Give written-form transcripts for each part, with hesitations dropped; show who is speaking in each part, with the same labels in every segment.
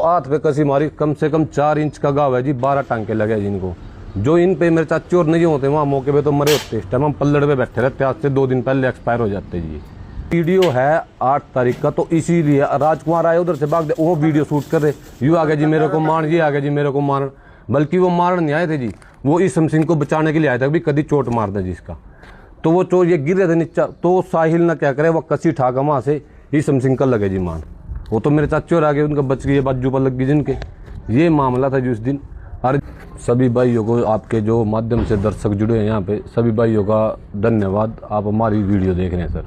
Speaker 1: हाथ पे कसी मारी, कम से कम 4 इंच का घाव है जी, 12 टांके लगे जिनको। जो इन पे मेरे चाचे और नहीं होते वहाँ मौके पे तो मरे होते। इस टाइम हम पल्लड़ पे बैठे रहते, आज से 2 दिन पहले एक्सपायर हो जाते जी। वीडियो है 8 तारीख का, तो इसीलिए राजकुमार आए उधर से भाग दे, वो वीडियो शूट कर रहे, यू आ गया जी मेरे को मार, ये आ गया जी मेरे को मार। बल्कि वो मारन नहीं आए थे जी, वो ईसम सिंह को बचाने के लिए आए थे, भी कभी चोट मार दे जिसका। तो वो चोर ये गिर रहे थे नीचा, तो साहिल ना क्या करे, वो कसी ठाका वहाँ से ईसम सिंह का लगे जी मान। वो तो मेरे चाचे और आगे उनका बच गई, बाजू पर लग गई जिनके। ये मामला था जी उस दिन। और सभी भाइयों को, आपके जो माध्यम से दर्शक जुड़े हैं यहाँ पे, सभी भाइयों का धन्यवाद, आप हमारी वीडियो देख रहे हैं सर।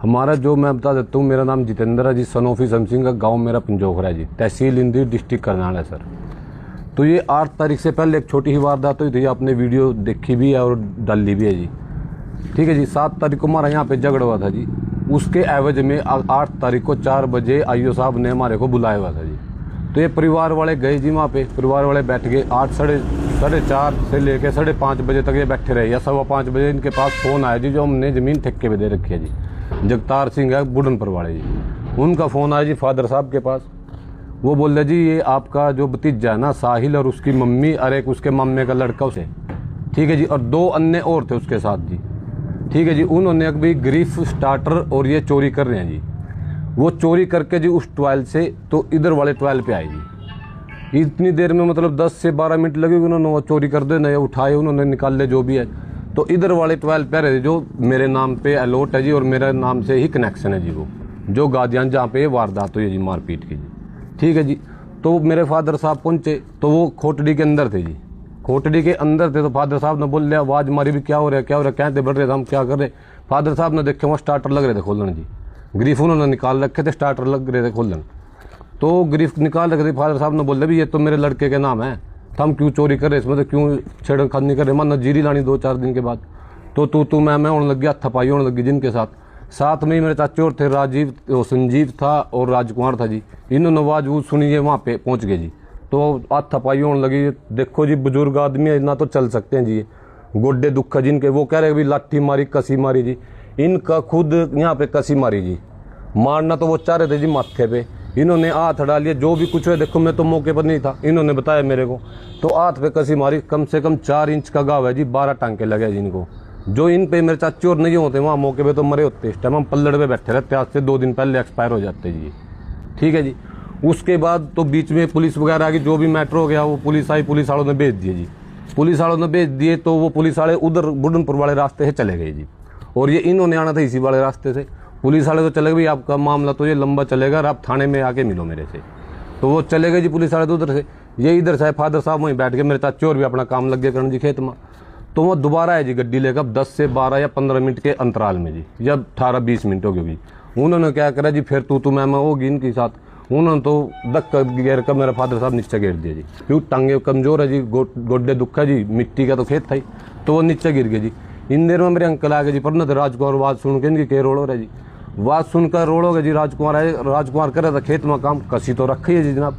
Speaker 1: हमारा जो मैं बता देता हूँ, मेरा नाम जितेंद्र है जी, सन ऑफ ईसम सिंह का, गाँव मेरा पंजोखरा है जी, तहसील इंदी, डिस्ट्रिक्ट करनाल है सर। तो ये 8 तारीख से पहले एक छोटी ही वारदात हुई थी, आपने वीडियो देखी भी है और डाली भी है जी, ठीक है जी। 7 तारीख को हमारा यहाँ पे झगड़ा हुआ था जी, उसके एवज में 8 तारीख को 4 बजे आईओ साहब ने हमारे को बुलाया हुआ था जी। तो ये परिवार वाले गए जी वहाँ पे, परिवार वाले बैठ गए, 4:30 से लेके 5:30 बजे तक ये बैठे रहे, या 5:15 बजे इनके पास फ़ोन आया जी, जो हमने ज़मीन ठेके पे दे रखी है जी, जगतार सिंह है बुढ़नपुर वाले जी, उनका फ़ोन आया जी फादर साहब के पास। वो बोल रहे जी ये आपका जो भतीजा है ना साहिल, और उसकी मम्मी और एक उसके मामे का लड़का उसे, ठीक है जी, और 2 अन्य और थे उसके साथ जी, ठीक है जी। उन्होंने अभी ग्रीफ स्टार्टर और ये चोरी कर रहे हैं जी। वो चोरी करके जी उस ट्वेल से तो इधर वाले ट्वेल पे आए जी। इतनी देर में मतलब 10 से 12 मिनट लगे, उन्होंने वो चोरी कर दे, नए उठाए, उन्होंने निकाल ले जो भी है। तो इधर वाले ट्वेल पे रहे जो मेरे नाम पे अलॉट है जी, और मेरे नाम से ही कनेक्शन है जी, वो जो गादियान जहाँ पे वारदात हुई है जी मारपीट की जी, ठीक है जी। तो मेरे फादर साहब पहुँचे तो वो खोटड़ी के अंदर थे जी, खोटड़ी के अंदर थे। तो फादर साहब ने बोल लिया, आवाज़ मारी भी क्या हो रहा है क्या हो रहा है, कहते बढ़ रहे थे हम क्या कर रहे। फादर साहब ने देखे वहाँ स्टार्टर लग रहे थे खोलन जी, ग्रीफ उन्होंने निकाल रखे थे, स्टार्टर लग रहे थे खोलन। तो ग्रीफ निकाल रखे थे, फादर साहब ने बोल भी ये तो मेरे लड़के के नाम है, तो हम क्यों चोरी कर रहे, इसमें तो क्यों छेड़खानी कर रहे, मन नजीरी लानी 2-4 दिन के बाद। तो तू मैं होने लग गया, थपाई होने लगी जिनके साथ में ही मेरे चाचे और थे, राजीव, संजीव था और राजकुमार था जी। इन्होंने आवाज़ वो सुनी है, वहाँ पे पहुँच गए जी। तो हाथापाई होने लगी। देखो जी बुजुर्ग आदमी है, ना तो चल सकते हैं जी, गोड्डे दुख है जिनके। वो कह रहे भी लाठी मारी, कसी मारी जी, इनका खुद यहाँ पे कसी मारी जी। मारना तो वो चाह रहे थे जी माथे पे, इन्होंने हाथ डाल लिया, जो भी कुछ है। देखो मैं तो मौके पर नहीं था, इन्होंने बताया मेरे को। तो हाथ पे कसी मारी, कम से कम 4 इंच का घाव है जी, 12 टांके लगे जिनको। जो इन पे मेरे चाचे और नहीं होते वहाँ मौके पे तो मरे होते। इस टाइम हम पल्लड़ पे बैठे रहते, आज से 2 दिन पहले एक्सपायर हो जाते जी, ठीक है जी। उसके बाद तो बीच में पुलिस वगैरह आ गई, जो भी मैटर हो गया वो पुलिस आई, पुलिस वालों ने भेज दिए जी, पुलिस वालों ने भेज दिए। तो वो पुलिस वाले उधर बुढ़नपुर वाले रास्ते से चले गए जी, और ये इन्होंने आना था इसी वाले रास्ते से। पुलिस वाले तो चले गए, आपका मामला तो ये लंबा चलेगा, आप थाने में आके मिलो मेरे से। तो वो चले गए जी पुलिस वाले तो उधर से, ये इधर से फादर साहब वहीं बैठ के, मेरे चाचे और भी अपना काम लग गया करण जी खेत में। तो वो दोबारा है जी गड्डी लेकर 10 से 12 या 15 मिनट के अंतराल में जी, या 18-20 मिनट हो गई। उन्होंने क्या करा जी, फिर तू मैं होगी इनके साथ। उन्होंने तो धक्का गिर कर मेरा फादर साहब नीचे गिर दिया जी, क्यों टांगे कमजोर है जी, गोड्डे दुखा जी, मिट्टी का तो खेत था ही। तो वो नीचे गिर गए जी। इन देर में मेरे अंकल आ गए जी, पर न राजकुमार आवाज सुन के इनकी के रोड़ो रहे जी, आवाज सुनकर रोड़ो गए जी। राजकुमार आए, राजकुमार कर रहा था खेत में काम, कसी तो रखी है जी जनाब।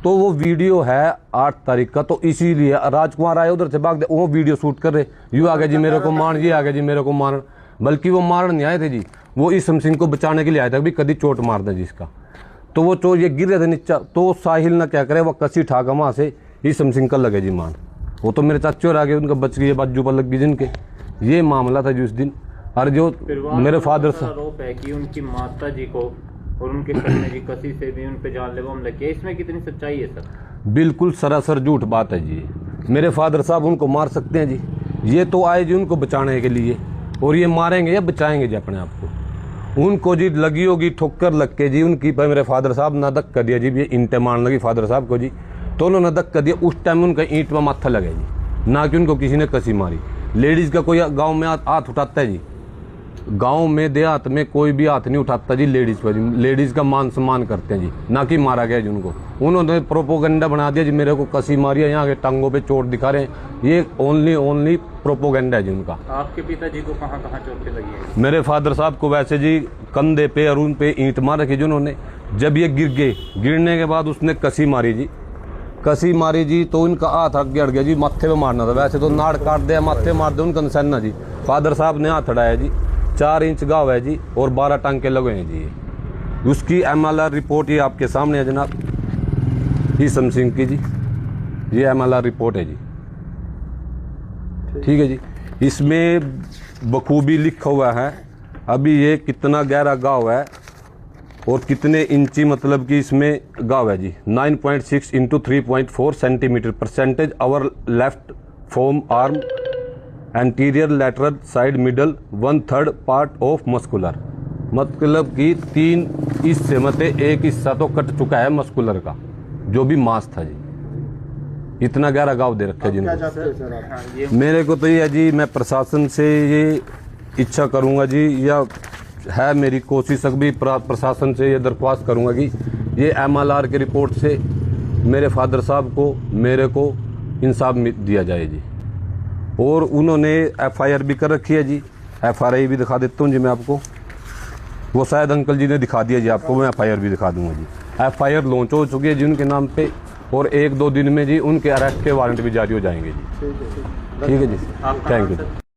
Speaker 1: तो वो वीडियो है 8 तारीख का, तो इसीलिए राजकुमार आए उधर से भाग दे, वो वीडियो शूट कर रहे, यू आ गया जी मेरे को मार, ये आ गया जी मेरे को मार। बल्कि वो मारन नहीं आए थे जी, वो ईसम सिंह को बचाने के लिए आए थे, भी कभी चोट मार दे जिसका। तो वो चोर ये गिर रहे थे नीचा, तो साहिल ना क्या करे, वो कसी ठाका वहाँ से ईसम सिंह का लगे जी मान। वो तो मेरे चाचे और आगे उनका बच गई, बाजू पर लग गई जिनके। ये मामला था जी उस दिन। और जो मेरे फादर साहब
Speaker 2: आरोप है कि उनकी माता जी को और उनके सर जी कसी से भी उन पे जानलेवा हमला किया, इसमें कितनी सच्चाई है सर? बिल्कुल
Speaker 1: सरासर झूठ बात है जी। मेरे फादर साहब उनको मार सकते हैं जी, ये तो आए जी उनको बचाने के लिए, और ये मारेंगे या बचाएंगे जी अपने आप को। उनको जी लगी होगी ठोकर लग के जी उनकी, पर मेरे फादर साहब ने धक्का दिया जी, ये ईंटें मारने लगी फादर साहब को जी, तो उन्होंने धक्का दिया। उस टाइम उनका ईंट में माथा लगे जी, ना कि उनको किसी ने कसी मारी। लेडीज़ का कोई गाँव में हाथ उठाता है जी, गांव में देहात में कोई भी हाथ नहीं उठाता जी लेडीज़ पर जी, लेडीज़ का मान सम्मान करते हैं जी, ना कि मारा गया जी उनको। उन्होंने प्रोपोगंडा बना दिया जी, मेरे को कसी मारी है, यहाँ के टांगों पे चोट दिखा रहे हैं, ये ओनली प्रोपोगंडा है जी उनका।
Speaker 2: आपके पिताजी को कहाँ चोटें लगी है?
Speaker 1: मेरे फादर साहब को वैसे जी कंधे पे और उन पे ईंट मार रखी जी उन्होंने। जब ये गिर गए, गिरने के बाद उसने कसी मारी जी, तो इनका हाथ आगे अड़ गया जी, माथे पे मारना था, वैसे तो नाड़ काट दिया, माथे मार दे उनका निशाना जी। फादर साहब ने हाथ अड़ाया जी, 4 इंच घाव है जी, और 12 टांके लगे हैं जी। उसकी MLR रिपोर्ट ये आपके सामने है जनाब। ईसम सिंह की जी। ये MLR रिपोर्ट है जी। ठीक है जी। इसमें बखूबी लिखा हुआ है अभी ये कितना गहरा गाँव है और कितने इंची मतलब कि इसमें गाँव है जी। 9.6 into 3.4 centimetre percentage our left fore arm anterior lateral side middle 1/3 part of muscular, मतलब कि 3 हिस्से में से एक हिस्सा तो कट चुका है मस्कुलर का, जो भी मांस था जी। इतना गहरा गाँव दे रखा है जिनको। मेरे को तो ये है जी, मैं प्रशासन से ये इच्छा करूंगा जी, या है मेरी कोशिश भी प्रशासन से ये दरख्वास्त करूंगा कि ये MLR के रिपोर्ट से मेरे फादर साहब को, मेरे को इंसाफ दिया जाए जी। और उन्होंने FIR भी कर रखी है जी। FRI भी दिखा देता हूँ जी मैं आपको। वो शायद अंकल जी ने दिखा दिया जी आपको, मैं FIR भी दिखा दूंगा जी। FIR लॉन्च हो चुकी है जी उनके नाम पे, और 1-2 दिन में जी उनके अरेस्ट के वारंट भी जारी हो जाएंगे जी। ठीक है जी, थैंक यू।